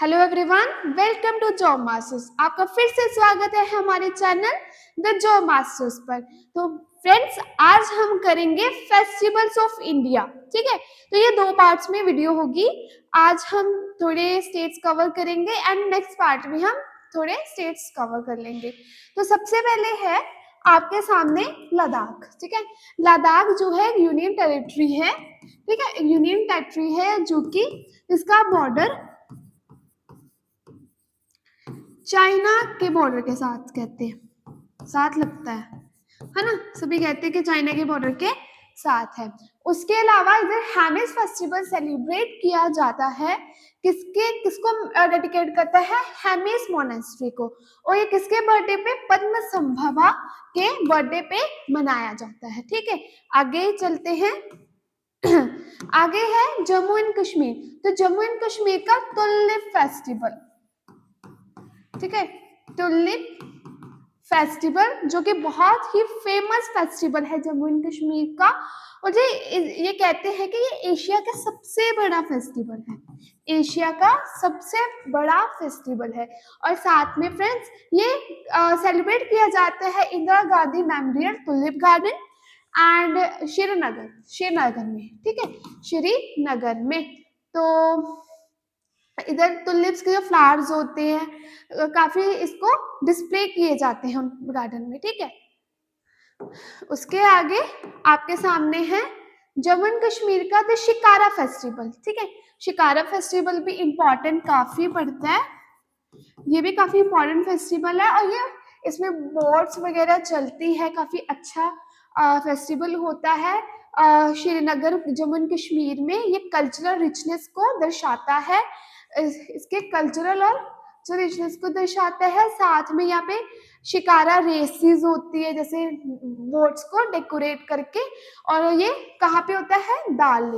Hello everyone, welcome to Job Masters. आपका फिर से स्वागत है हमारे चैनल द जॉब मास्टर्स पर। तो फ्रेंड्स, आज हम करेंगे फेस्टिवल्स ऑफ इंडिया। ठीक है, तो ये दो पार्ट्स में वीडियो होगी। आज हम थोड़े स्टेट्स कवर करेंगे एंड नेक्स्ट पार्ट में हम थोड़े स्टेट्स कवर कर लेंगे। तो सबसे पहले है आपके सामने लद्दाख। ठीक है, लद्दाख जो है यूनियन टेरिटरी है। ठीक है, यूनियन टेरिटरी है जो कि इसका बॉर्डर चाइना के बॉर्डर के साथ कहते हैं, साथ लगता है ना। सभी कहते हैं कि चाइना के बॉर्डर के साथ है। उसके अलावा इधर हेमिस फेस्टिवल सेलिब्रेट किया जाता है। किसको डेडिकेट करता है? हेमिस मोनेस्ट्री को। और ये किसके बर्थडे पे? पद्म संभवा के बर्थडे पे मनाया जाता है। ठीक है, आगे चलते हैं। आगे है जम्मू एंड कश्मीर। तो जम्मू एंड कश्मीर का टुलिप फेस्टिवल। ठीक है, टुलिप फेस्टिवल जो कि बहुत ही फेमस फेस्टिवल है जम्मू एंड कश्मीर का। और ये कहते हैं कि ये एशिया का सबसे बड़ा फेस्टिवल है। एशिया का सबसे बड़ा फेस्टिवल है। और साथ में फ्रेंड्स, ये सेलिब्रेट किया जाता है Indira Gandhi memorial tulip garden and Srinagar में। ठीक है, श्रीनगर में। तो इधर टुलिप्स के जो फ्लावर्स होते हैं काफी इसको डिस्प्ले किए जाते हैं गार्डन में। ठीक है, उसके आगे आपके सामने है जम्मू एंड कश्मीर का द शिकारा फेस्टिवल। ठीक है, शिकारा फेस्टिवल भी इम्पोर्टेंट काफी पड़ता है। ये भी काफी इम्पोर्टेंट फेस्टिवल है और ये इसमें बोट्स वगैरह चलती है। काफी अच्छा फेस्टिवल होता है। श्रीनगर जम्मू एंड कश्मीर में ये कल्चरल रिचनेस को दर्शाता है। इसके कल्चरल और जो रिचनेस को दर्शाता है। साथ में यहाँ पे शिकारा रेसेस होती है, जैसे बोट्स को डेकोरेट करके। और ये कहाँ पे होता है? दाल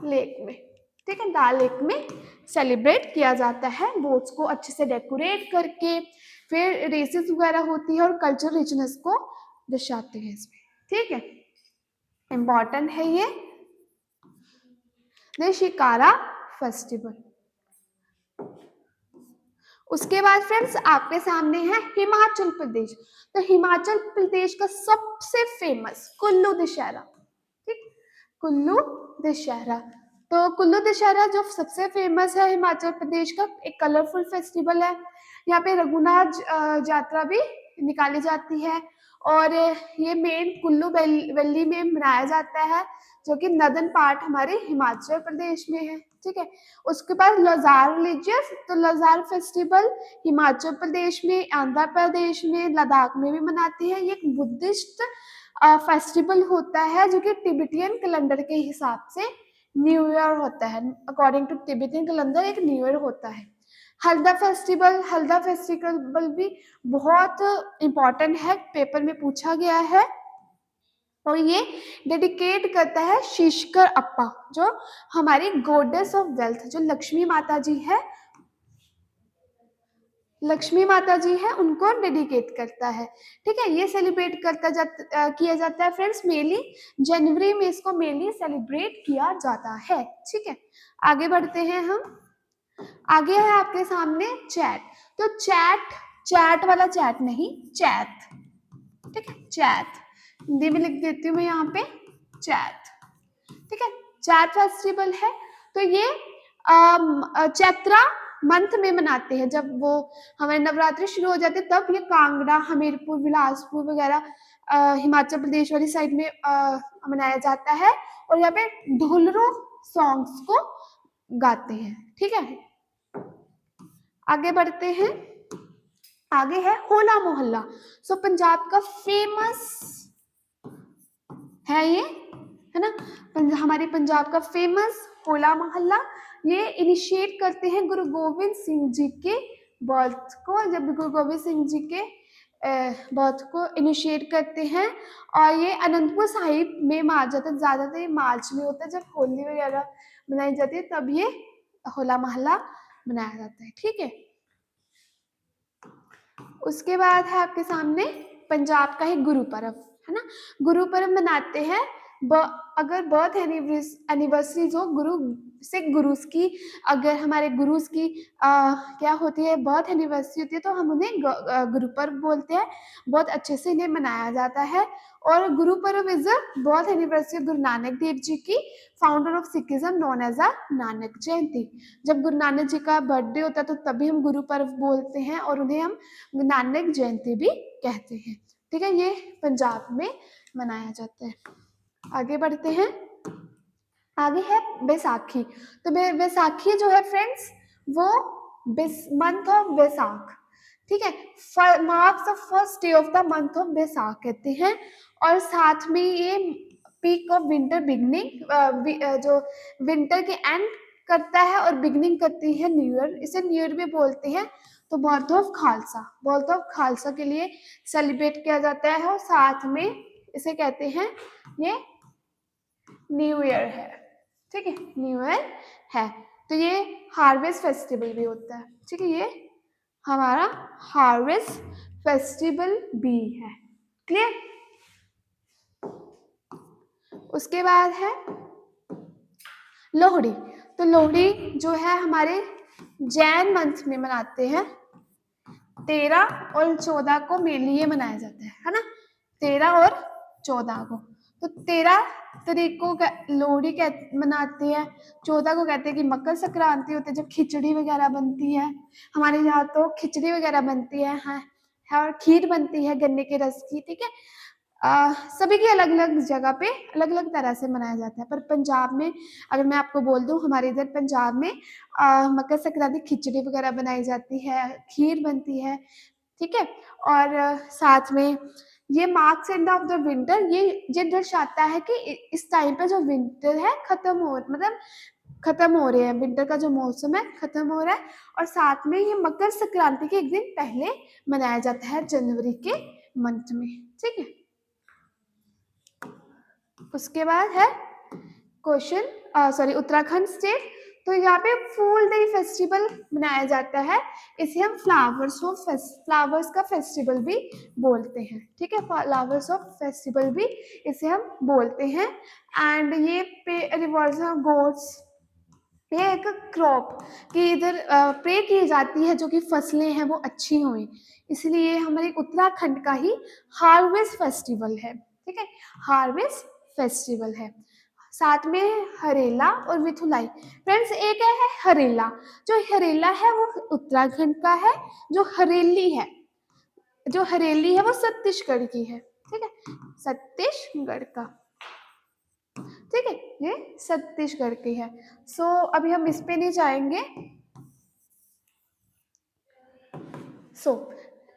लेक में। ठीक है, दाल लेक में सेलिब्रेट किया जाता है बोट्स को अच्छे से डेकोरेट करके। फिर रेसेस वगैरह होती है और कल्चरल रिचनेस को दर्शाते हैं इसमें। ठीक है, इम्पॉर्टेंट है ये शिकारा फेस्टिवल। उसके बाद फ्रेंड्स आपके सामने है हिमाचल प्रदेश। तो हिमाचल प्रदेश का सबसे फेमस कुल्लू दशहरा। ठीक, कुल्लू दशहरा। तो कुल्लू दशहरा जो सबसे फेमस है हिमाचल प्रदेश का, एक कलरफुल फेस्टिवल है। यहाँ पे रघुनाथ यात्रा भी निकाली जाती है। और ये मेन कुल्लू वैली में मनाया जाता है, जो कि नदन पार्ट हमारे हिमाचल प्रदेश में है। ठीक है, उसके बाद लजार रिलीजियस। तो लजार फेस्टिवल हिमाचल प्रदेश में, आंध्र प्रदेश में, लद्दाख में भी मनाते हैं। ये एक बुद्धिस्ट फेस्टिवल होता है जो कि तिब्बतियन कैलेंडर के हिसाब से न्यू ईयर होता है। अकॉर्डिंग टू तिब्बतियन कैलेंडर एक न्यू ईयर होता है। हल्दा फेस्टिवल भी बहुत इंपॉर्टेंट है, पेपर में पूछा गया है। और ये डेडिकेट करता है शीशकर अप्पा, जो हमारी गॉडेस ऑफ वेल्थ, जो लक्ष्मी माता जी है, उनको डेडिकेट करता है। ठीक है, ये सेलिब्रेट किया जाता है फ्रेंड्स मेनली जनवरी में। इसको मेनली सेलिब्रेट किया जाता है। ठीक है, आगे बढ़ते हैं हम। आगे है आपके सामने चैट। तो चैट वाला चैट नहीं, चैत। ठीक है, चैत हिंदी में लिख देती हूँ मैं यहाँ पे, चैत। ठीक है, चैत फेस्टिवल है। तो ये चैत्रा मंथ में मनाते हैं। जब वो हमारे नवरात्रि शुरू हो जाते तब ये कांगड़ा, हमीरपुर, बिलासपुर वगैरह हिमाचल प्रदेश वाली साइड में मनाया जाता है। और यहाँ पे ढोलरो सॉन्ग्स को गाते हैं। ठीक है, आगे बढ़ते हैं। आगे है होला मोहल्ला। सो पंजाब का फेमस है ये, है ना। हमारे पंजाब का फेमस होला मोहल्ला। ये इनिशिएट करते हैं गुरु गोविंद सिंह जी के बर्थ को। जब गुरु गोविंद सिंह जी के बर्थ को इनिशिएट करते हैं। और ये अनंतपुर साहिब में माना जाता है। ज़्यादातर ये मार्च में होता है, जब होली वगैरह मनाई जाती है तब ये होला मोहल्ला मनाया जाता है। ठीक है, उसके बाद है आपके सामने पंजाब का ही गुरु पर्व, है ना। गुरु पर्व मनाते हैं अगर बर्थ एनिवर्सरीज हो गुरु जैसे गुरुज की, अगर हमारे गुरुज की क्या होती है, बर्थ एनिवर्सरी होती है, तो हम उन्हें गुरु पर्व बोलते हैं। बहुत अच्छे से इन्हें मनाया जाता है। और Guru Parv is the birth anniversary Guru Nanak Dev ji की, founder of Sikhism, known as a Nanak Jayanti. जब गुरु नानक जी का बर्थडे होता है तो तभी हम गुरु पर्व बोलते हैं और उन्हें हम नानक जयंती भी कहते हैं। ठीक है, ये पंजाब में मनाया जाता है। आगे बढ़ते हैं। आगे है बैसाखी। तो बैसाखी जो है फ्रेंड्स, वो मंथ ऑफ बैसाख, ठीक है, marks the first day of the month of Baisakh कहते हैं। और साथ में ये पीक ऑफ विंटर बिगनिंग, जो विंटर के एंड करता है और बिगनिंग करती है न्यू ईयर, इसे न्यू ईयर भी बोलते हैं। तो birth of Khalsa, birth of Khalsa के लिए सेलिब्रेट किया जाता है और साथ में इसे कहते हैं ये न्यू ईयर है। ठीक है, न्यू ईयर है। तो ये हार्वेस्ट फेस्टिवल भी होता है। ठीक है, ये हमारा हार्वेस्ट फेस्टिवल भी है। क्लियर। उसके बाद है लोहड़ी। तो लोहड़ी जो है हमारे जैन मंथ में मनाते हैं। 13 और 14 को मेनली ये मनाया जाता है ना, 13 और 14 को। तो 13 तारीख को लोहड़ी मनाते हैं। 14 को कहते हैं कि मकर संक्रांति होती है, जब खिचड़ी वगैरह बनती है। हमारे यहाँ तो खिचड़ी वगैरह बनती है, और खीर बनती है गन्ने के रस की। ठीक है, सभी की अलग अलग जगह पे अलग अलग तरह से मनाया जाता है। पर पंजाब में अगर मैं आपको बोल दूं, हमारे इधर पंजाब में मकर संक्रांति खिचड़ी वगैरह बनाई जाती है, खीर बनती है। ठीक है, और साथ में ये marks end of the winter, ये दर्शाता है कि इस टाइम पे जो विंटर है खत्म हो रहे हैं, विंटर का जो मौसम है खत्म हो रहा है। और साथ में ये मकर संक्रांति के एक दिन पहले मनाया जाता है, जनवरी के मंथ में। ठीक है, उसके बाद है उत्तराखंड स्टेट। तो यहाँ पे फूल डे फेस्टिवल मनाया जाता है। इसे हम फ्लावर्स का फेस्टिवल भी बोलते हैं। ठीक है, फ्लावर्स ऑफ फेस्टिवल भी इसे हम बोलते हैं। एंड ये रिवर्स गोड्स, ये एक क्रॉप की इधर प्रे की जाती है, जो कि फसलें हैं वो अच्छी हुई, इसलिए हमारे उत्तराखंड का ही हार्वेस्ट फेस्टिवल है। ठीक है, हार्वेस्ट फेस्टिवल है। साथ में हरेला और विथुलाई। फ्रेंड्स, एक है हरेला। जो हरेला है वो उत्तराखंड का है। जो हरेली है वो छत्तीसगढ़ की है। ठीक है, छत्तीसगढ़ का। ठीक है, ये छत्तीसगढ़ की है। सो अभी हम इस पे नहीं जाएंगे।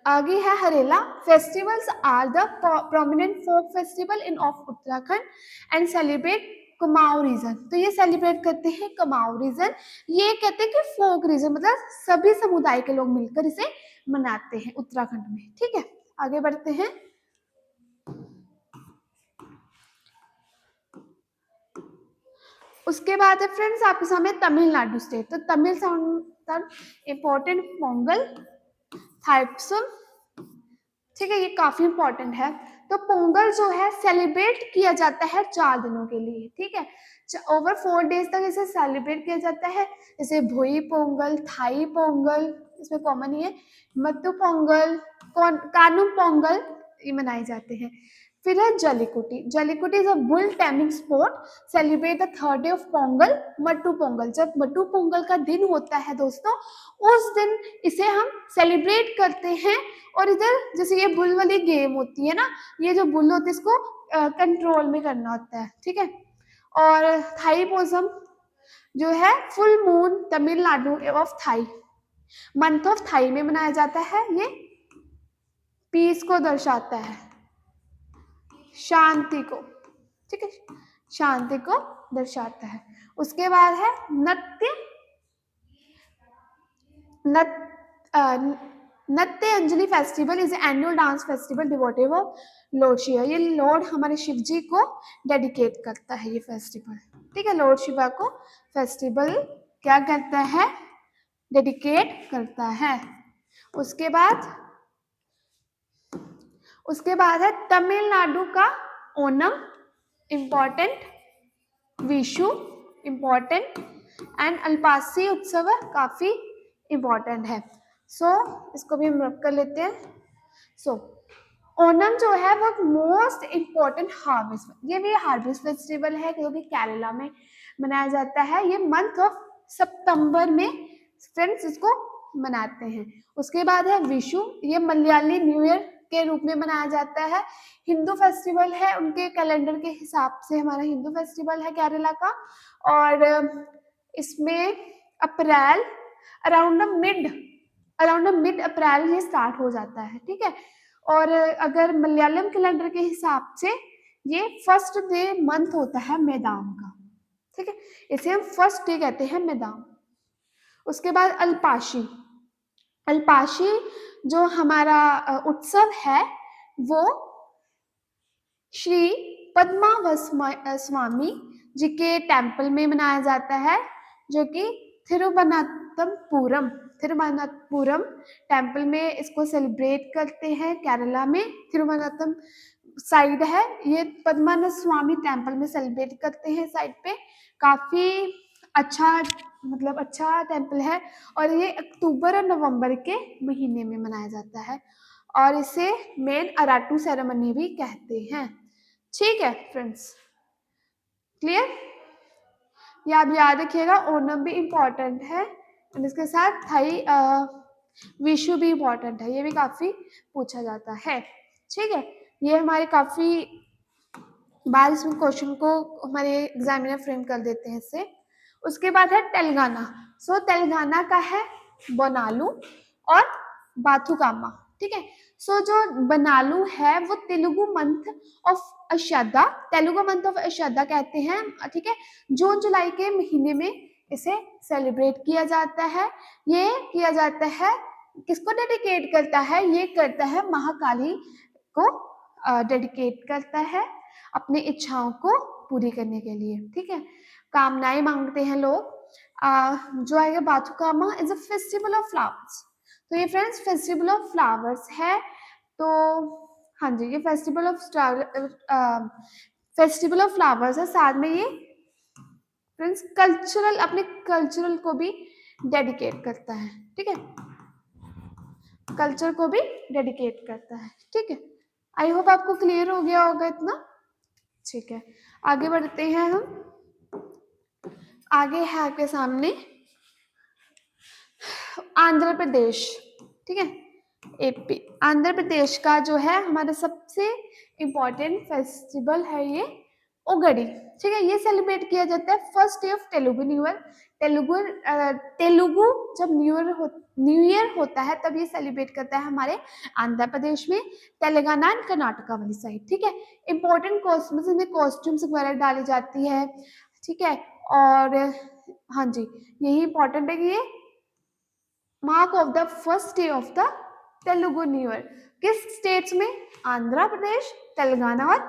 आगे है Harela. Festivals are the prominent folk festival in of Uttarakhand and celebrate Kumaon region. तो ये सेलिब्रेट करते हैं कुमाऊं रीजन। ये कहते हैं कि फोक रीजन मतलब सभी समुदाय के लोग मिलकर इसे मनाते हैं उत्तराखंड में। ठीक है, आगे बढ़ते हैं। उसके बाद है फ्रेंड्स आपके सामने तमिलनाडु स्टेट। तो तमिलनाडु इंपॉर्टेंट पोंगल थाइप्सम। ठीक है, ये काफी इंपॉर्टेंट है। तो पोंगल जो है सेलिब्रेट किया जाता है 4 दिनों के लिए। ठीक है, ओवर 4 डेज तक इसे सेलिब्रेट किया जाता है। जैसे भोई पोंगल, थाई पोंगल, इसमें कॉमन ही है, मत्तू पोंगल, कानू पोंगल, ये मनाए जाते हैं। फिर है Jallikattu. Jallikattu is a bull taming sport, celebrate the 3rd day of Pongal, Mattu Pongal. जब मट्टू पोंगल का दिन होता है दोस्तों, उस दिन इसे हम सेलिब्रेट करते हैं। और इधर जैसे ये बुल वाली गेम होती है ना, ये जो बुल होती है इसको कंट्रोल में करना होता है। ठीक है, और थाई पोसम जो है full moon Tamil Nadu of thigh, month of thigh में मनाया जाता है। ये पीस को दर्शाता है, शांति को। ठीक है, शांति को दर्शाता है। उसके बाद है Natyanjali festival is annual dance festival devotive of Lord Shiva. ये लॉर्ड हमारे शिव जी को डेडिकेट करता है ये फेस्टिवल। ठीक है, लॉर्ड शिवा को फेस्टिवल क्या करता है, डेडिकेट करता है। उसके बाद है तमिलनाडु का Onam, important, Vishu important, and Alpasi Utsav काफी इम्पोर्टेंट है। सो इसको भी हम रब कर लेते हैं। सो ओणम जो है वो मोस्ट इम्पोर्टेंट हार्वेस्ट, ये भी हार्वेस्ट फेस्टिवल है जो कि केरला में मनाया जाता है। ये मंथ ऑफ सितंबर में फ्रेंड्स इसको मनाते हैं। उसके बाद है विशु, ये मलयाली न्यू ईयर के रूप में मनाया जाता है। हिंदू फेस्टिवल है, उनके कैलेंडर के हिसाब से हमारा हिंदू फेस्टिवल है केरला का। और इसमें अप्रैल अराउंड मिड अप्रैल ये स्टार्ट हो जाता है, ठीक है। और अगर मलयालम कैलेंडर के हिसाब से ये फर्स्ट डे मंथ होता है मैदाम का, ठीक है। इसे हम फर्स्ट डे कहते हैं मैदाम। उसके बाद अल्पाशी, अल्पाशी जो हमारा उत्सव है वो श्री पद्मावत स्वामी जी के टेम्पल में मनाया जाता है, जो कि थिरुवनंतपुरम टेम्पल में इसको सेलिब्रेट करते हैं। केरला में थिरुवनंतपुरम साइड है, ये पद्मावत स्वामी टेम्पल में सेलिब्रेट करते हैं साइड पे। काफी अच्छा, मतलब अच्छा टेम्पल है। और ये अक्टूबर और नवंबर के महीने में मनाया जाता है और इसे मेन अराटू सेरेमनी भी कहते हैं, ठीक है फ्रेंड्स। क्लियर? ये आप याद रखिएगा, ओणम भी इम्पोर्टेंट है और इसके साथ थाई विशु भी इम्पोर्टेंट है, ये भी काफी पूछा जाता है, ठीक है। ये हमारे काफी बार इसमें क्वेश्चन को हमारे एग्जामिनर फ्रेम कर देते हैं इससे। उसके बाद है तेलंगाना। सो तेलंगाना का है बोनालू और बाथुकामा, ठीक है। सो जो बनालू है वो तेलुगु मंथ ऑफ अषाढ़ा कहते हैं, ठीक है। जून जुलाई के महीने में इसे सेलिब्रेट किया जाता है। ये किया जाता है, किसको डेडिकेट करता है? ये करता है महाकाली को डेडिकेट करता है अपनी इच्छाओं को पूरी करने के लिए, ठीक है। कामनाएं मांगते हैं लोग। जो आएगा Bathukamma is a festival of flowers. तो ये फ्रेंड्स फेस्टिवल ऑफ फ्लावर्स है। तो हाँ जी, ये फेस्टिवल ऑफ फ्लावर्स है। साथ में ये फ्रेंड्स अपने कल्चरल को भी डेडिकेट करता है, ठीक है। कल्चर को भी डेडिकेट करता है, ठीक है। आई होप आपको क्लियर हो गया होगा इतना, ठीक है। आगे बढ़ते हैं हम। आगे है आपके सामने आंध्र प्रदेश, ठीक है। एपी आंध्र प्रदेश का जो है हमारा सबसे इम्पोर्टेंट फेस्टिवल है ये उगड़ी, ठीक है। ये सेलिब्रेट किया जाता है first day of Telugu new year. Telugu जब न्यू ईयर होता है तब ये सेलिब्रेट करता है हमारे आंध्र प्रदेश में, तेलंगाना एंड कर्नाटका वाली साइड, ठीक है। इंपॉर्टेंट कॉस्ट्यूम्स, इनमें कॉस्ट्यूम्स वगैरह डाली जाती है, ठीक है। और हाँ जी, यही इंपॉर्टेंट है कि ये mark of the first day of the Telugu new year किस स्टेट्स में? आंध्र प्रदेश, तेलंगाना और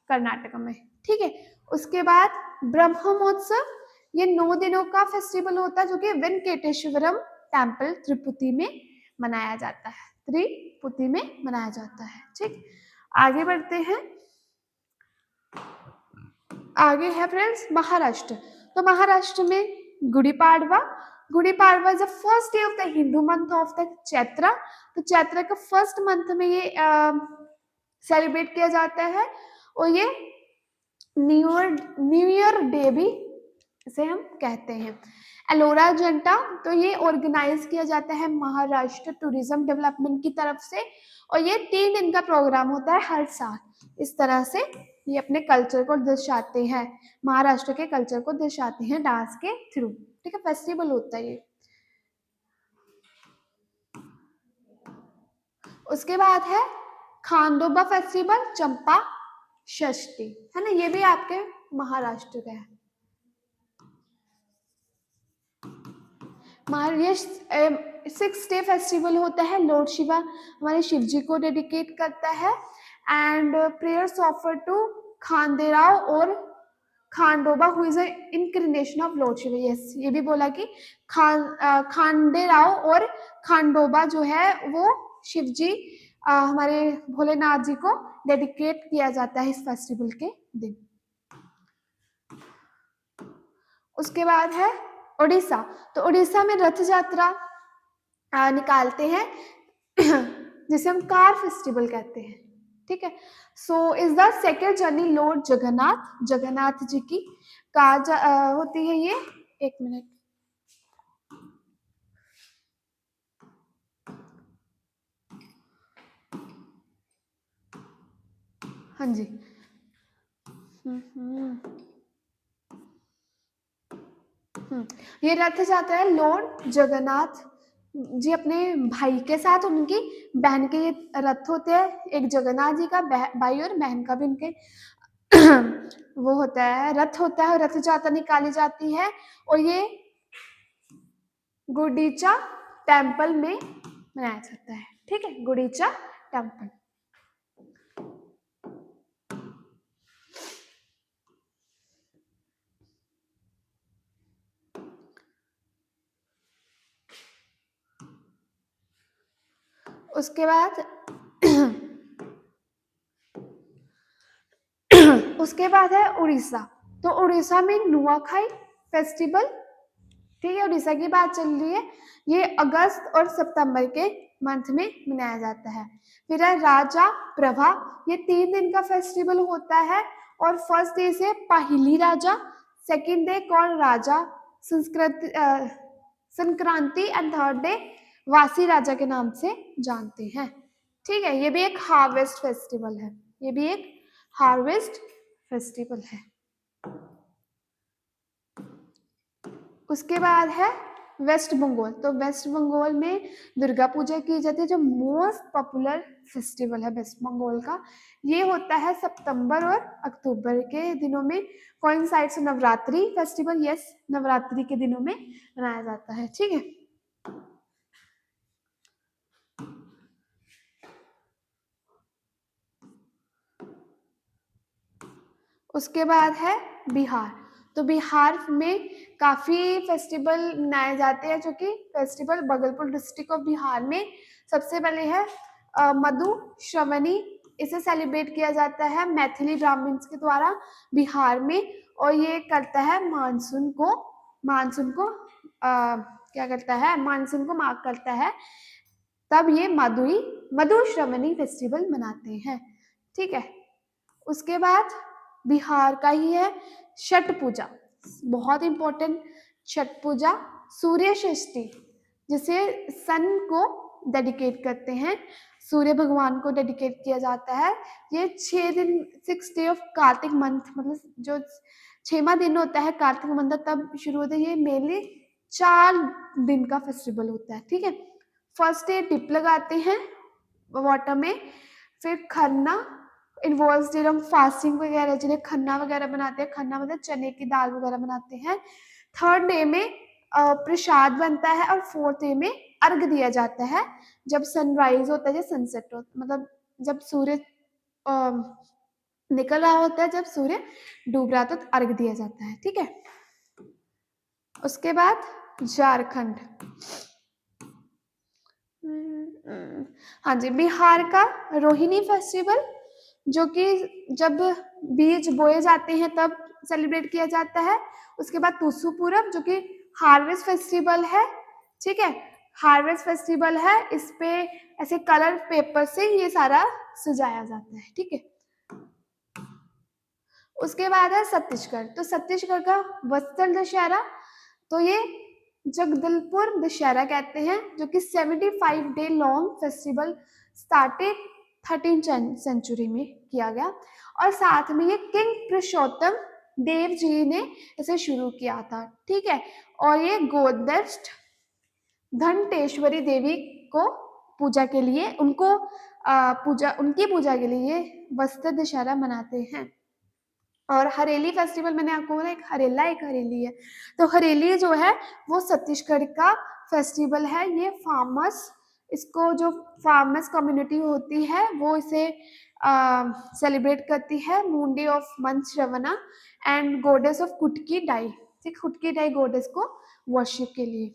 कर्नाटक में, ठीक है। उसके बाद ब्रह्मोत्सव, ये 9 दिनों का फेस्टिवल होता है जो कि वेंकटेश्वरम टेम्पल त्रिपुटी में मनाया जाता है, ठीक। आगे बढ़ते हैं। आगे है फ्रेंड्स महाराष्ट्र। तो महाराष्ट्र में Gudi Padwa is the first day of the Hindu month of the Chaitra. तो चैत्र का फर्स्ट मंथ में ये सेलिब्रेट किया जाता है और ये न्यू ईयर डे भी इसे हम कहते हैं। एलोरा जनता, तो ये ऑर्गेनाइज किया जाता है महाराष्ट्र टूरिज्म डेवलपमेंट की तरफ से और ये 3 दिन का प्रोग्राम होता है हर साल। इस तरह से ये अपने कल्चर को दर्शाते हैं, महाराष्ट्र के कल्चर को दर्शाते हैं डांस के थ्रू, ठीक है। फेस्टिवल होता है ये। उसके बाद है खांडोबा फेस्टिवल, चंपा षष्ठी, है ना, ये भी आपके महाराष्ट्र का है। ये 6 डे फेस्टिवल होता है। लॉर्ड शिवा हमारे शिव जी को डेडिकेट करता है and prayers offer to Khanderao और Khandoba who is incarnation of Lord Shiva. Yes, ये भी बोला कि खांडेराव और खांडोबा जो है वो शिव जी हमारे भोलेनाथ जी को डेडिकेट किया जाता है इस फेस्टिवल के दिन। उसके बाद है उड़ीसा, तो उड़ीसा में रथ यात्रा निकालते हैं जिसे हम कार फेस्टिवल कहते हैं, ठीक है। So is the second journey Lord Jagannath, Jagannath ji की कार होती है ये। एक मिनट, हाँ जी। ये रथ यात्रा है लॉर्ड जगन्नाथ जी अपने भाई के साथ, उनकी बहन के ये रथ होते हैं, एक जगन्नाथ जी का भाई और बहन का भी उनके वो होता है, रथ होता है, रथ यात्रा निकाली जाती है और ये गुडीचा टेम्पल में मनाया जाता है, ठीक है, गुडीचा टेम्पल। उसके बाद उसके बाद है उड़ीसा, तो उड़ीसा में नुआखाई फेस्टिवल, ठीक है, उड़ीसा की बात चल रही है, ये अगस्त और सितंबर के मंथ में मनाया जाता है। फिर है राजा प्रभा, ये 3 दिन का फेस्टिवल होता है और फर्स्ट डे से पहली राजा, सेकंड डे कौन राजा संक्रांति एंड थर्ड डे वासी राजा के नाम से जानते हैं, ठीक है। ये भी एक हार्वेस्ट फेस्टिवल है, ये भी एक हार्वेस्ट फेस्टिवल है। उसके बाद है वेस्ट बंगाल, तो वेस्ट बंगाल में दुर्गा पूजा की जाती है, जो मोस्ट पॉपुलर फेस्टिवल है वेस्ट बंगाल का। ये होता है सितंबर और अक्टूबर के दिनों में, coincides Navratri festival, yes, Navratri के दिनों में मनाया जाता है, ठीक है। उसके बाद है बिहार, तो बिहार में काफ़ी फेस्टिवल मनाए जाते हैं, जो कि festival Bhagalpur district of Bihar में सबसे पहले है मधुश्रावणी, इसे सेलिब्रेट किया जाता है मैथिली ब्राह्मण्स के द्वारा बिहार में, और ये करता है मानसून को क्या करता है, मानसून को मार्क करता है, तब ये मधुश्रावणी फेस्टिवल मनाते हैं, ठीक है। उसके बाद बिहार का ही है छठ पूजा, बहुत इंपॉर्टेंट, छठ पूजा सूर्य षष्ठी, जिसे सन को डेडिकेट करते हैं, सूर्य भगवान को डेडिकेट किया जाता है। ये 6 दिन 6 डे ऑफ कार्तिक मंथ, मतलब जो 6वां दिन होता है कार्तिक मंथ तब शुरू होता है, ये मेनली 4 दिन का फेस्टिवल होता है, ठीक है। फर्स्ट डे टिप लगाते हैं वाटर में, फिर खरना इन्वॉल्व्स डेज हम फास्टिंग वगैरह, जिन्हें खन्ना वगैरह बनाते हैं, खन्ना मतलब चने की दाल वगैरह बनाते हैं। थर्ड डे में प्रसाद बनता है और फोर्थ डे में अर्घ दिया जाता है, जब सनराइज होता है या सनसेट होता, मतलब जब सूर्य निकल रहा होता है, जब सूर्य डूब रहा होता है, तो अर्घ दिया जाता है, ठीक है। उसके बाद झारखंड, हाँ जी, बिहार का रोहिणी फेस्टिवल, जो कि जब बीज बोए जाते हैं तब सेलिब्रेट किया जाता है। उसके बाद टुसु पूरब, जो कि हार्वेस्ट फेस्टिवल है, ठीक है, हार्वेस्ट फेस्टिवल है, इस पे ऐसे कलर पेपर से ये सारा सजाया जाता है, ठीक है। उसके बाद है छत्तीसगढ़, तो छत्तीसगढ़ का वस्त्र दशहरा, तो ये जगदलपुर दशहरा कहते हैं, जो कि 75 day long festival started 13th century में किया गया, और साथ में ये किंग पुरुषोत्तम देव जी ने इसे शुरू किया था, ठीक है। और ये गोदष्ट धनतेश्वरी देवी को पूजा के लिए, उनकी पूजा के लिए वस्त्र दशहरा मनाते हैं। और हरेली फेस्टिवल मैंने आपको बोला, एक हरेला एक हरेली है, तो हरेली जो है वो छत्तीसगढ़ का फेस्टिवल है। ये फार्मर्स, इसको जो फार्मर्स कम्युनिटी होती है वो इसे सेलिब्रेट करती है, moon day of month Shravana and goddess of Kutki Dai, ठीक, कुटकी डाई गॉडेस को वर्शिप के लिए।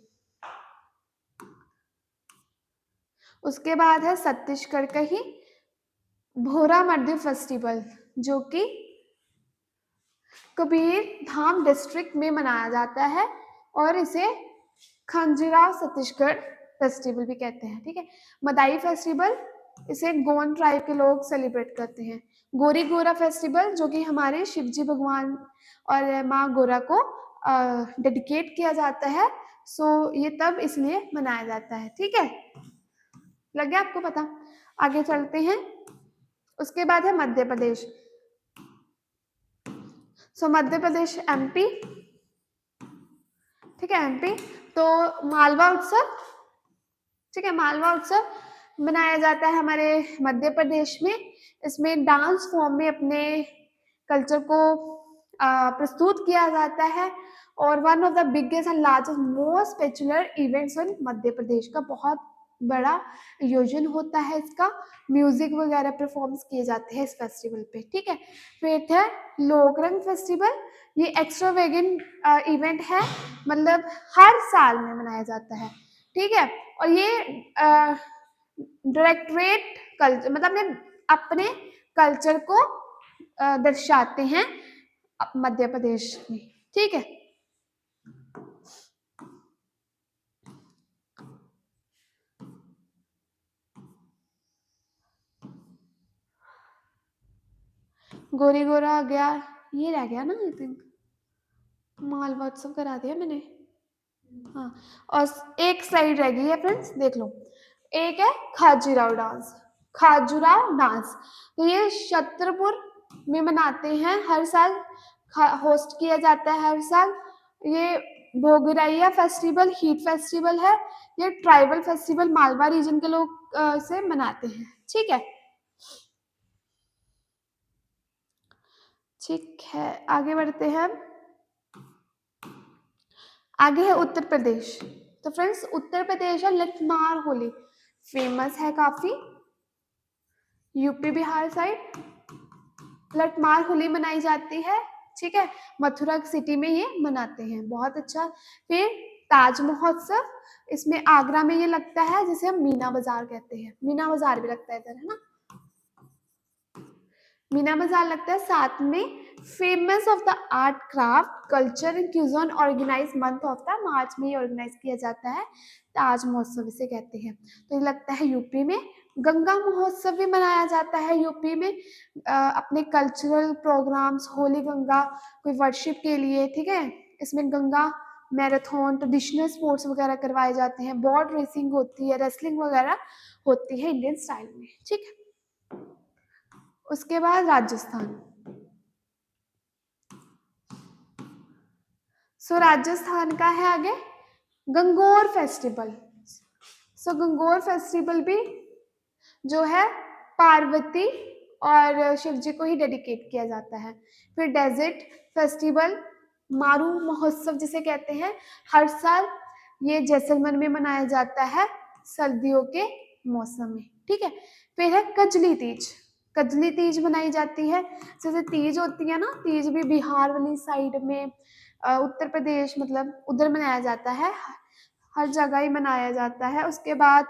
उसके बाद है छत्तीसगढ़ का ही भोरा मर्दी फेस्टिवल, जो कि कबीर धाम डिस्ट्रिक्ट में मनाया जाता है, और इसे खंजिराव छत्तीसगढ़ फेस्टिवल भी कहते हैं, ठीक है। मदाई फेस्टिवल इसे गोंड ट्राइब के लोग सेलिब्रेट करते हैं। गोरी गोरा फेस्टिवल जो कि हमारे शिवजी भगवान और माँ गोरा को डेडिकेट किया जाता है, सो ये तब इसलिए मनाया जाता है, ठीक है। लग गया आपको पता। आगे चलते हैं। उसके बाद है मध्य प्रदेश। सो मध्य प्रदेश एमपी, ठीक है, एमपी। तो मालवा उत्सव, ठीक है, मालवा उत्सव मनाया जाता है हमारे मध्य प्रदेश में। इसमें डांस फॉर्म में अपने कल्चर को प्रस्तुत किया जाता है और one of the biggest and largest most popular events in Madhya Pradesh का बहुत बड़ा आयोजन होता है इसका। म्यूजिक वगैरह परफॉर्म्स किए जाते हैं इस फेस्टिवल पे, ठीक है। फिर है लोकरंग फेस्टिवल। ये एक्स्ट्रावेगेंट इवेंट है, मतलब हर साल में मनाया जाता है, ठीक है। और ये डायरेक्टरेट कल्चर, मतलब अपने कल्चर को दर्शाते हैं मध्य प्रदेश में, ठीक है। गोरी गोरा आ गया, ये रह गया ना, आई थिंक मालवा उत्सव करा दिया मैंने, हाँ। और एक स्लाइड रह गई है फ्रेंड्स, देख लो। एक है खाजूराव डांस। खाजूराव डांस तो ये छतरपुर में मनाते हैं हर साल, होस्ट किया जाता है हर साल। ये भोगराइया फेस्टिवल हीट फेस्टिवल है। ये ट्राइबल फेस्टिवल मालवा रीजन के लोग से मनाते हैं, ठीक है। ठीक है, आगे बढ़ते हैं। आगे है उत्तर प्रदेश। तो फ्रेंड्स उत्तर प्रदेश है लठमार होली, फेमस है काफी। यूपी बिहार साइड लठमार होली मनाई जाती है, ठीक है। मथुरा सिटी में ये मनाते हैं, बहुत अच्छा। फिर ताज महोत्सव, इसमें आगरा में ये लगता है, जिसे हम मीना बाजार कहते हैं। मीना बाजार भी लगता है इधर, है ना, मीना बाजार लगता है। साथ में famous of the art craft culture and cuisine organise month of the March में ये ऑर्गेनाइज किया जाता है। ताज महोत्सव इसे कहते हैं। तो ये लगता है यूपी में। गंगा महोत्सव भी मनाया जाता है यूपी में, अपने कल्चरल प्रोग्राम्स, होली गंगा कोई वर्शिप के लिए, ठीक है। इसमें गंगा मैराथन, ट्रेडिशनल स्पोर्ट्स वगैरह करवाए जाते हैं, बोट रेसिंग होती है, रेसलिंग वगैरह होती है इंडियन स्टाइल में, ठीक है। उसके बाद राजस्थान। सो राजस्थान का है आगे गंगोर फेस्टिवल। सो गंगोर फेस्टिवल भी जो है पार्वती और शिव जी को ही डेडिकेट किया जाता है। फिर डेजर्ट फेस्टिवल, मारू महोत्सव जिसे कहते हैं, हर साल ये जैसलमेर में मनाया जाता है सर्दियों के मौसम में, ठीक है। फिर है कजली तीज। कजली तीज मनाई जाती है, जैसे तीज होती है ना, तीज भी बिहार वाली साइड में, उत्तर प्रदेश मतलब उधर मनाया जाता है, हर जगह ही मनाया जाता है। उसके बाद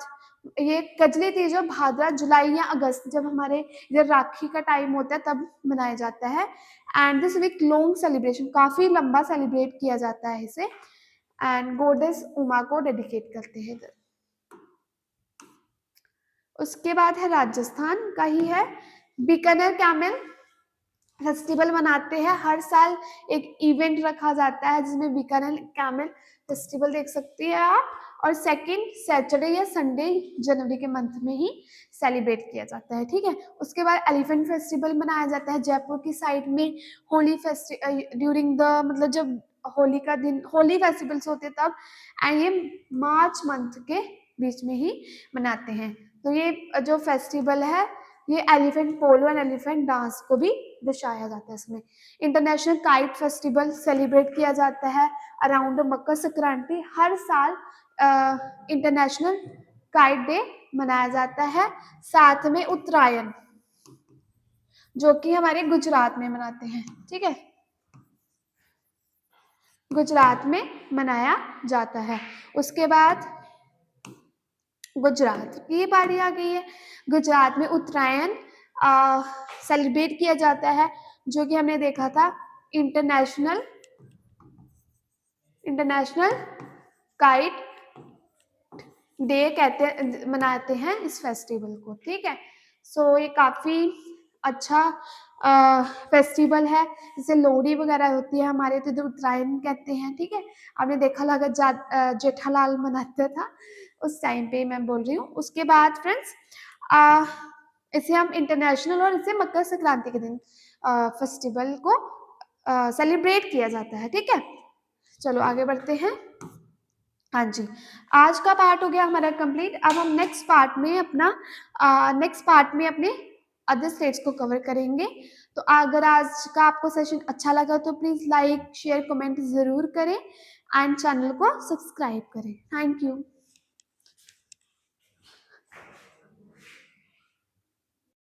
ये कजली तीज जो भाद्रा जुलाई या अगस्त, जब हमारे इधर राखी का टाइम होता है तब मनाया जाता है। And this week long celebration, काफी लंबा सेलिब्रेट किया जाता है इसे, एंड गॉडेस उमा को डेडिकेट करते हैं इधर। उसके बाद है राजस्थान का ही है बीकानेर कैमल फेस्टिवल मनाते हैं हर साल। एक इवेंट रखा जाता है जिसमें बीकानेर कैमल फेस्टिवल देख सकती है आप, और सेकंड सैटरडे या संडे जनवरी के मंथ में ही सेलिब्रेट किया जाता है, ठीक है। उसके बाद एलिफेंट फेस्टिवल मनाया जाता है जयपुर की साइड में। होली फेस्टिवल ड्यूरिंग द, मतलब जब होली का दिन, होली फेस्टिवल्स होते हैं तब, एंड ये मार्च मंथ के बीच में ही मनाते हैं। तो ये जो फेस्टिवल है ये elephant polo and elephant dance को भी दर्शाया जाता है इसमें। इंटरनेशनल काइट फेस्टिवल सेलिब्रेट किया जाता है अराउंड मकर संक्रांति। हर साल इंटरनेशनल काइट डे मनाया जाता है। साथ में उत्तरायण जो कि हमारे गुजरात में मनाते हैं, ठीक है, गुजरात में मनाया जाता है। उसके बाद गुजरात की बारी आ गई है। गुजरात में उत्तरायण सेलिब्रेट किया जाता है, जो कि हमने देखा था इंटरनेशनल इंटरनेशनल काइट डे कहते मनाते हैं इस फेस्टिवल को, ठीक है। सो ये काफ़ी अच्छा फेस्टिवल है। जैसे लोहड़ी वगैरह होती है हमारे तो इधर उत्तरायण कहते हैं, ठीक है। आपने देखा होगा जेठालाल मनाता था उस टाइम पे मैं बोल रही हूँ। उसके बाद फ्रेंड्स इसे हम इंटरनेशनल और इसे मकर संक्रांति के दिन फेस्टिवल को सेलिब्रेट किया जाता है, ठीक है। चलो आगे बढ़ते हैं। हाँ जी, आज का पार्ट हो गया हमारा कंप्लीट। अब हम नेक्स्ट पार्ट में अपने अदर स्टेट्स को कवर करेंगे। तो अगर आज का आपको सेशन अच्छा लगा तो प्लीज़ लाइक शेयर कमेंट ज़रूर करें एंड चैनल को सब्सक्राइब करें। Thank you.